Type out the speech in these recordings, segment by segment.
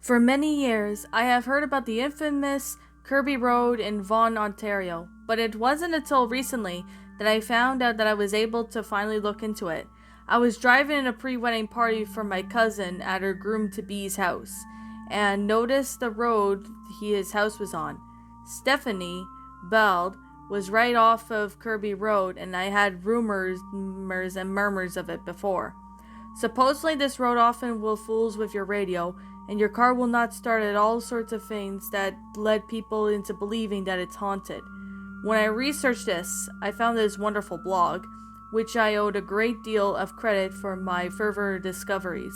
For many years, I have heard about the infamous Kirby Road in Vaughan, Ontario, but it wasn't until recently that I found out that I was able to finally look into it. I was driving in a pre-wedding party for my cousin at her groom-to-be's house, and noticed the road his house was on. Stephanie Beld was right off of Kirby Road, and I had rumors and murmurs of it before. Supposedly this road often will fools with your radio, and your car will not start at all sorts of things that led people into believing that it's haunted. When I researched this, I found this wonderful blog, which I owed a great deal of credit for my further discoveries,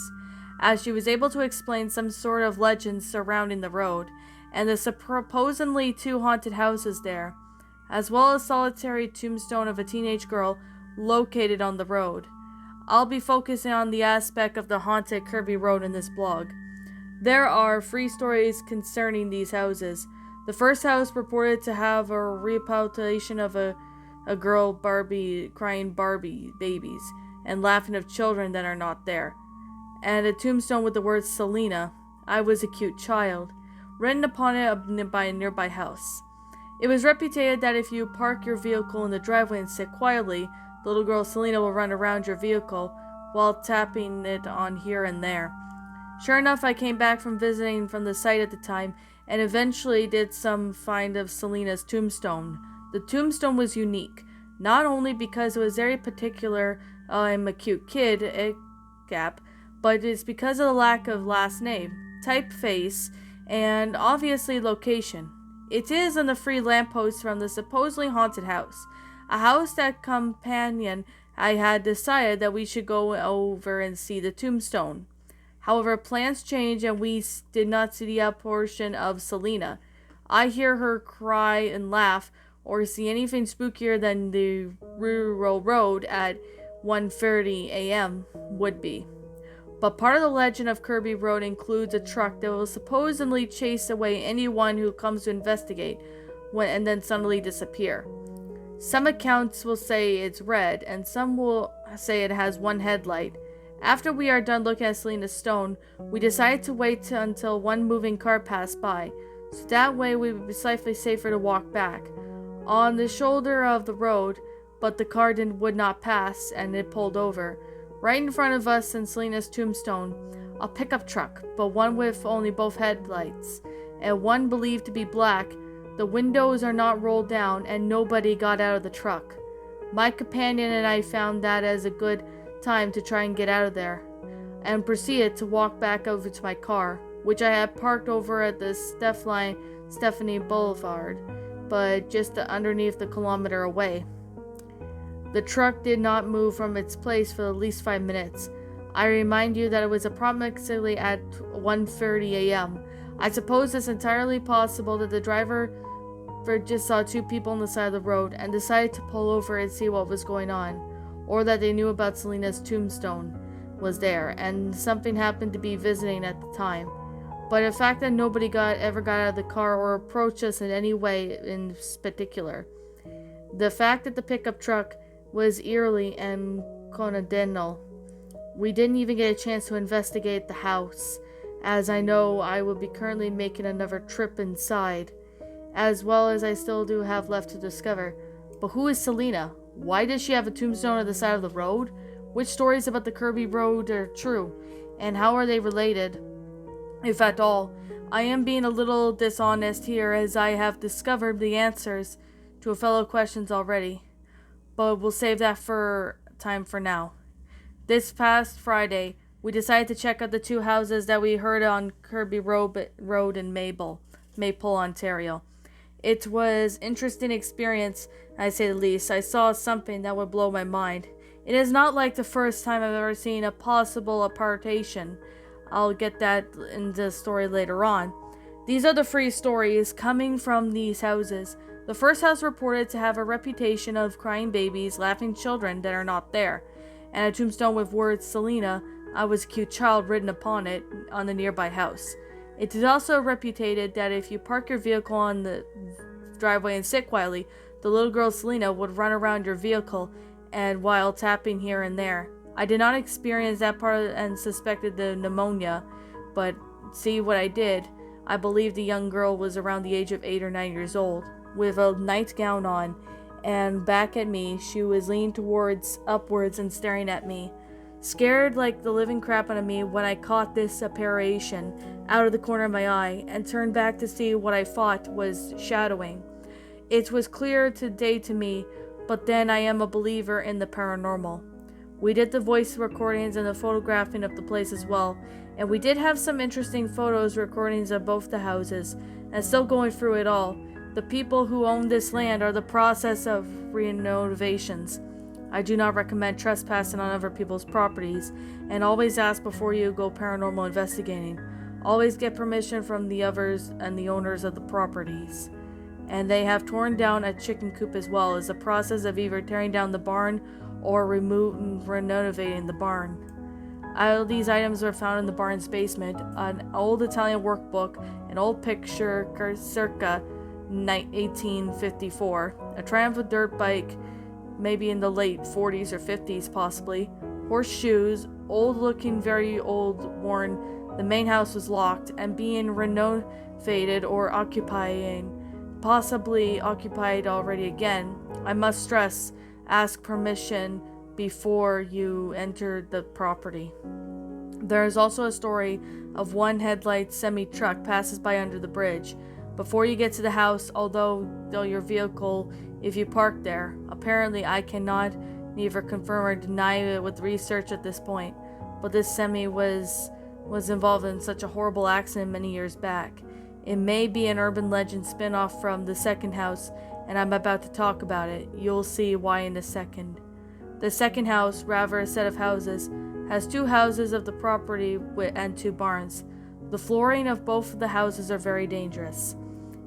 as she was able to explain some sort of legends surrounding the road, and the supposedly two haunted houses there, as well as solitary tombstone of a teenage girl located on the road. I'll be focusing on the aspect of the haunted Kirby Road in this blog. There are 3 stories concerning these houses. The first house purported to have a representation of a girl Barbie crying Barbie babies and laughing of children that are not there, and a tombstone with the words Selena, I was a cute child, written upon it by a nearby house. It was reputed that if you park your vehicle in the driveway and sit quietly, the little girl Selena will run around your vehicle while tapping it on here and there. Sure enough, I came back from visiting from the site at the time and eventually did some find of Selena's tombstone. The tombstone was unique, not only because it was very particular, I'm a cute kid, gap, but it's because of the lack of last name, typeface, and obviously location. It is on the free lamppost from the supposedly haunted house, a house that companion I had decided that we should go over and see the tombstone. However, plans changed and we did not see the portion of Selena. I hear her cry and laugh or see anything spookier than the rural road at 1:30 a.m. would be. But part of the legend of Kirby Road includes a truck that will supposedly chase away anyone who comes to investigate and then suddenly disappear. Some accounts will say it's red, and some will say it has one headlight. After we are done looking at Selena's stone, we decided to wait until one moving car passed by, so that way we would be slightly safer to walk back. On the shoulder of the road, but the car would not pass, and it pulled over. Right in front of us and Selena's tombstone, a pickup truck, but one with only both headlights, and one believed to be black. The windows are not rolled down, and nobody got out of the truck. My companion and I found that as a good time to try and get out of there, and proceeded to walk back over to my car, which I had parked over at the Stephanie Boulevard, but just underneath the kilometer away. The truck did not move from its place for at least 5 minutes. I remind you that it was approximately at 1:30 a.m. I suppose it's entirely possible that the driver just saw 2 people on the side of the road and decided to pull over and see what was going on, or that they knew about Selena's tombstone was there and something happened to be visiting at the time. But the fact that nobody ever got out of the car or approached us in any way in particular. The fact that the pickup truck was eerily and coincidental. We didn't even get a chance to investigate the house, as I know I will be currently making another trip inside, as well as I still do have left to discover. But who is Selena? Why does she have a tombstone at the side of the road? Which stories about the Kirby Road are true? And how are they related, if at all? I am being a little dishonest here, as I have discovered the answers to a fellow questions already. But we'll save that for time for now. This past Friday, we decided to check out the 2 houses that we heard on Kirby Road in Maple, Ontario. It was an interesting experience, I say the least. I saw something that would blow my mind. It is not like the first time I've ever seen a possible apartation. I'll get that in the story later on. These are the 3 stories coming from these houses. The first house reported to have a reputation of crying babies, laughing children that are not there, and a tombstone with words Selena, I was a cute child, written upon it on the nearby house. It is also reputed that if you park your vehicle on the driveway and sit quietly, the little girl Selena would run around your vehicle and while tapping here and there. I did not experience that part and suspected the pneumonia, but see what I did, I believe the young girl was around the age of 8 or 9 years old, with a nightgown on, and back at me, she was leaning upwards and staring at me, scared like the living crap out of me when I caught this apparition out of the corner of my eye and turned back to see what I thought was shadowing. It was clear today to me, but then I am a believer in the paranormal. We did the voice recordings and the photographing of the place as well, and we did have some interesting photos recordings of both the houses, and still going through it all. The people who own this land are the process of renovations. I do not recommend trespassing on other people's properties, and always ask before you go paranormal investigating. Always get permission from the others and the owners of the properties. And they have torn down a chicken coop as well as a process of either tearing down the barn or renovating the barn. All these items were found in the barn's basement, an old Italian workbook, an old picture circa 1854, a Triumph dirt bike, maybe in the late 40s or 50s possibly, horseshoes, old looking, very old, worn. The main house was locked and being renovated or possibly occupied already again. I must stress, ask permission before you enter the property. There is also a story of one headlight semi-truck passes by under the bridge. Before you get to the house, although your vehicle, if you park there, apparently I cannot neither confirm or deny it with research at this point, but this semi was involved in such a horrible accident many years back. It may be an urban legend spin-off from the second house, and I'm about to talk about it. You'll see why in a second. The second house, rather a set of houses, has 2 houses of the property and 2 barns. The flooring of both of the houses are very dangerous.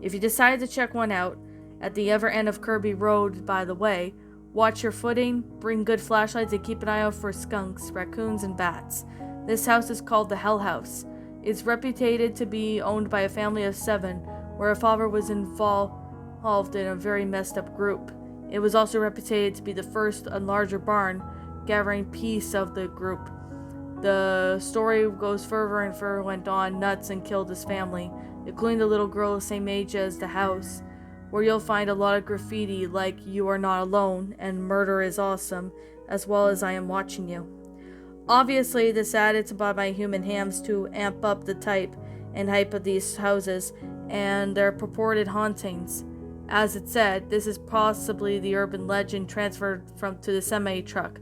If you decide to check one out, at the other end of Kirby Road, by the way, watch your footing, bring good flashlights, and keep an eye out for skunks, raccoons, and bats. This house is called the Hell House. It's reputed to be owned by a family of 7, where a father was involved in a very messed up group. It was also reputed to be the first and larger barn, gathering peace of the group. The story goes further and further, went on nuts and killed his family, including the little girl the same age as the house, where you'll find a lot of graffiti like "You are not alone" and "Murder is awesome," as well as "I am watching you." Obviously, this added by my human hands to amp up the type and hype of these houses and their purported hauntings. As it said, this is possibly the urban legend transferred to the semi-truck,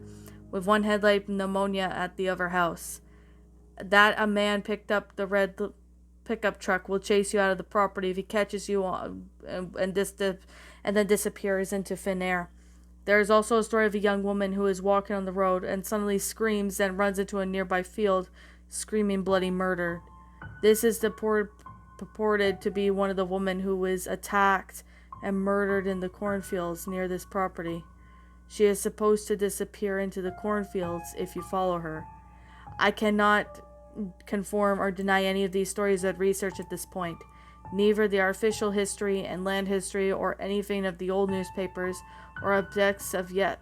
with one headlight pneumonia at the other house. That a man picked up the red pickup truck will chase you out of the property if he catches you and then disappears into thin air. There is also a story of a young woman who is walking on the road and suddenly screams and runs into a nearby field, screaming bloody murder. This is purported to be one of the women who was attacked and murdered in the cornfields near this property. She is supposed to disappear into the cornfields if you follow her. I cannot confirm or deny any of these stories of research at this point. Neither the official history and land history or anything of the old newspapers or objects of yet.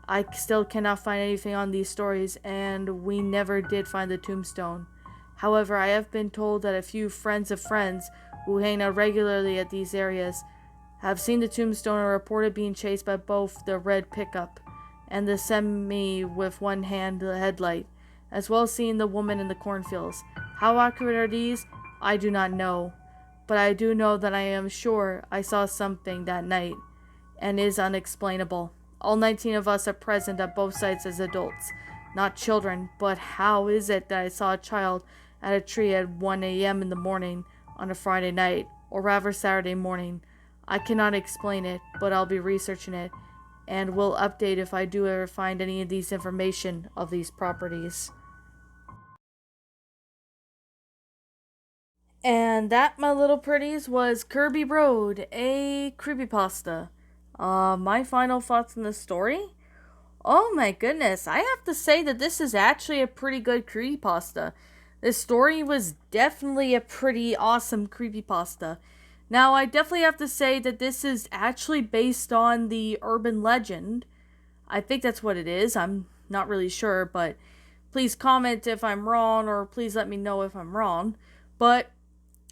I still cannot find anything on these stories, and we never did find the tombstone. However, I have been told that a few friends of friends who hang out regularly at these areas have seen the tombstone and reported being chased by both the red pickup and the semi with one hand headlight, as well as seeing the woman in the cornfields. How accurate are these? I do not know, but I do know that I am sure I saw something that night, and is unexplainable. All 19 of us are present at both sites as adults, not children, but how is it that I saw a child at a tree at 1 a.m. in the morning on a Friday night, or rather Saturday morning? I cannot explain it, but I'll be researching it, and will update if I do ever find any of these information of these properties. And that, my little pretties, was Kirby Road, a creepypasta. My final thoughts on the story? Oh my goodness, I have to say that this is actually a pretty good creepypasta. This story was definitely a pretty awesome creepypasta. Now, I definitely have to say that this is actually based on the urban legend. I think that's what it is. I'm not really sure, but please comment if I'm wrong, or please let me know if I'm wrong. But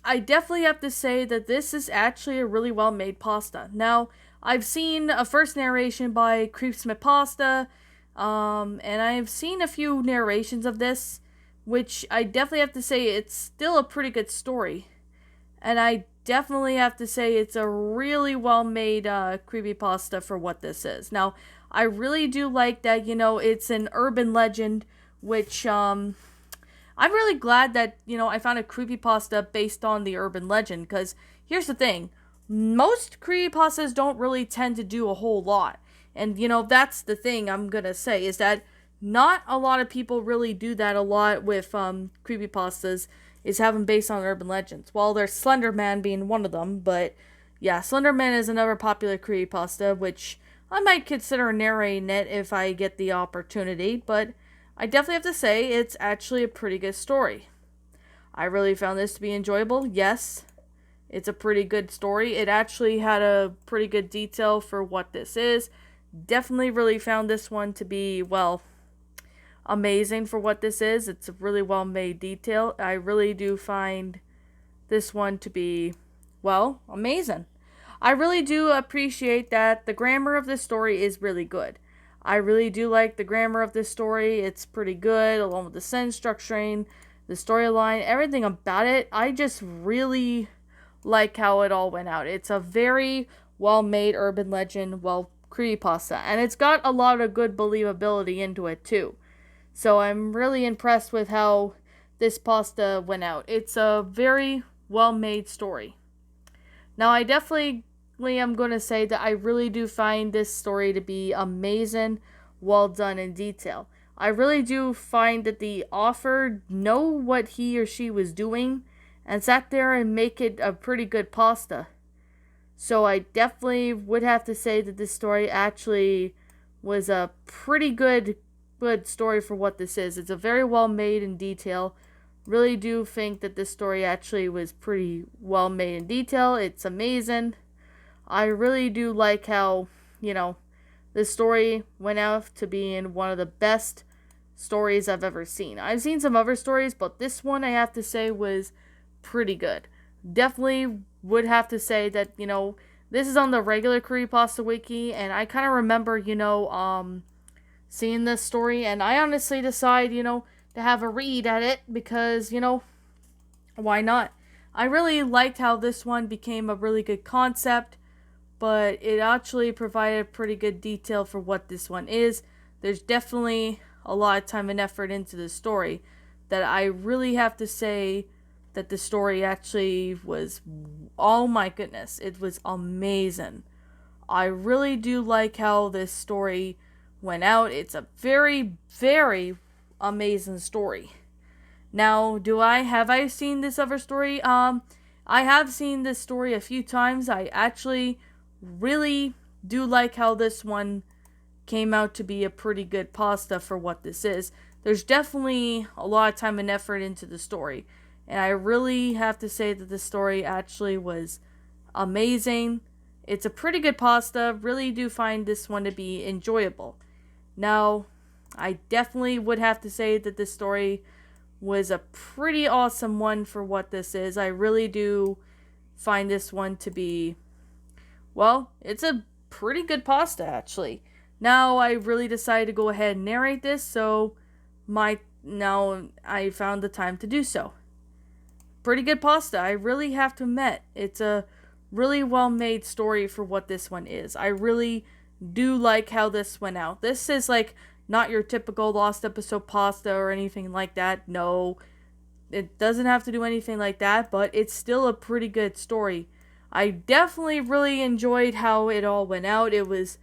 I definitely have to say that this is actually a really well made pasta. Now, I've seen a first narration by Creepsmith Pasta, and I've seen a few narrations of this, which I definitely have to say it's still a pretty good story. And I definitely have to say it's a really well made creepypasta for what this is. Now, I really do like that, it's an urban legend, which I'm really glad that, I found a creepypasta based on the urban legend, because here's the thing. Most creepypastas don't really tend to do a whole lot. And, that's the thing I'm gonna say, is that not a lot of people really do that a lot with creepypastas, is have them based on urban legends. Well, there's Slender Man being one of them, but yeah, Slender Man is another popular creepypasta, which I might consider narrating it if I get the opportunity, but I definitely have to say it's actually a pretty good story. I really found this to be enjoyable. Yes, it's a pretty good story. It actually had a pretty good detail for what this is. Definitely really found this one to be, well, amazing for what this is. It's a really well made detail. I really do find this one to be, well, amazing. I really do appreciate that the grammar of this story is really good. I really do like the grammar of this story. It's pretty good, along with the sentence structuring, the storyline, everything about it. I just really like how it all went out. It's a very well made urban legend, well, creepypasta, and it's got a lot of good believability into it too. So I'm really impressed with how this pasta went out. It's a very well made story. Now, I definitely am going to say that I really do find this story to be amazing, well done in detail. I really do find that the author know what he or she was doing and sat there and make it a pretty good pasta. So I definitely would have to say that this story actually was a pretty good story for what this is. It's a very well made in detail. Really do think that this story actually was pretty well made in detail. It's amazing. I really do like how, this story went out to being one of the best stories I've ever seen. I've seen some other stories, but this one I have to say was pretty good. Definitely would have to say that, this is on the regular Creepypasta Wiki, and I kind of remember, seeing this story, and I honestly decide, to have a read at it because, why not? I really liked how this one became a really good concept, but it actually provided pretty good detail for what this one is. There's definitely a lot of time and effort into the story that I really have to say that the story actually was, oh my goodness, it was amazing. I really do like how this story went out. It's a very, very amazing story. Now, have I seen this other story? I have seen this story a few times. I actually really do like how this one came out to be a pretty good pasta for what this is. There's definitely a lot of time and effort into the story, and I really have to say that the story actually was amazing. It's a pretty good pasta. Really do find this one to be enjoyable. Now, I definitely would have to say that this story was a pretty awesome one for what this is. I really do find this one to be, well, it's a pretty good pasta, actually. Now, I really decided to go ahead and narrate this, so now I found the time to do so. Pretty good pasta, I really have to admit. It's a really well-made story for what this one is. I really do like how this went out. This is not your typical Lost Episode pasta or anything like that. No, it doesn't have to do anything like that, but it's still a pretty good story. I definitely really enjoyed how it all went out. It was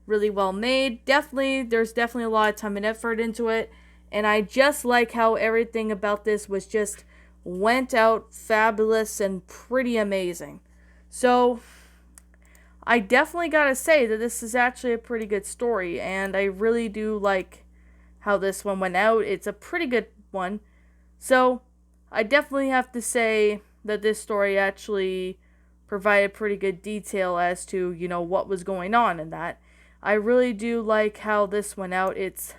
really well made. There's definitely a lot of time and effort into it, and I just like how everything about this was just went out fabulous and pretty amazing. So, I definitely gotta say that this is actually a pretty good story, and I really do like how this one went out. It's a pretty good one. So, I definitely have to say that this story actually provided pretty good detail as to, what was going on in that. I really do like how this went out. It's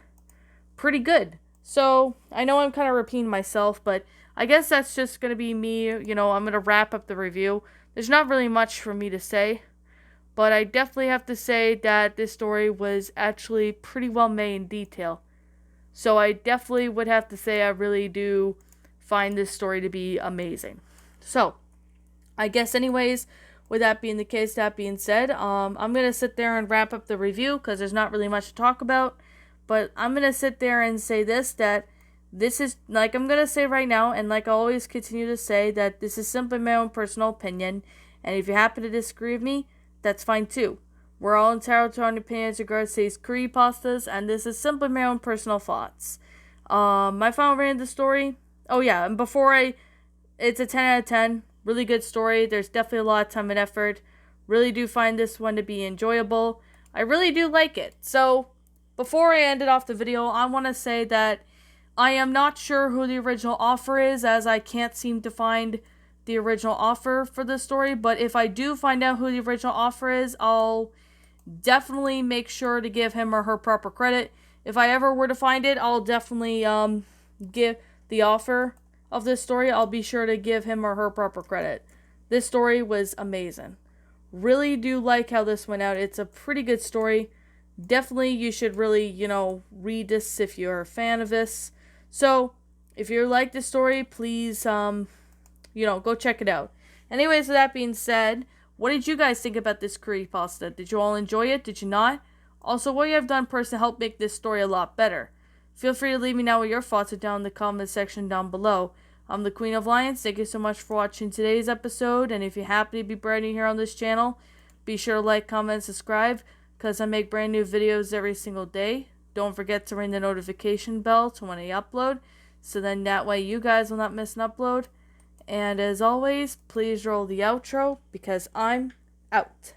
pretty good. So, I know I'm kind of repeating myself, but I guess that's just going to be me. I'm going to wrap up the review. There's not really much for me to say, but I definitely have to say that this story was actually pretty well made in detail. So I definitely would have to say I really do find this story to be amazing. So, I guess anyways, with that being the case, that being said, I'm going to sit there and wrap up the review because there's not really much to talk about. But I'm going to sit there and say that this is, like I'm going to say right now, and like I always continue to say, that this is simply my own personal opinion. And if you happen to disagree with me, that's fine too. We're all entitled to our own opinions regards to these creepypastas, and this is simply my own personal thoughts. My final rating of the story, oh yeah, and it's a 10 out of 10. Really good story. There's definitely a lot of time and effort. Really do find this one to be enjoyable. I really do like it. So, before I end it off the video, I want to say that I am not sure who the original author is, as I can't seem to find the original author for this story. But if I do find out who the original author is, I'll definitely make sure to give him or her proper credit. If I ever were to find it, I'll definitely give the author of this story, I'll be sure to give him or her proper credit. This story was amazing. Really do like how this went out. It's a pretty good story. Definitely you should really, read this if you're a fan of this. So, if you like this story, please, go check it out. Anyways, with that being said, what did you guys think about this creepypasta? Did you all enjoy it? Did you not? Also, what you have done personally to help make this story a lot better? Feel free to leave me know what your thoughts are down in the comment section down below. I'm the Queen of Lions. Thank you so much for watching today's episode. And if you happen to be brand new here on this channel, be sure to like, comment, and subscribe, because I make brand new videos every single day. Don't forget to ring the notification bell to when I upload, so then that way you guys will not miss an upload. And as always, please roll the outro, because I'm out.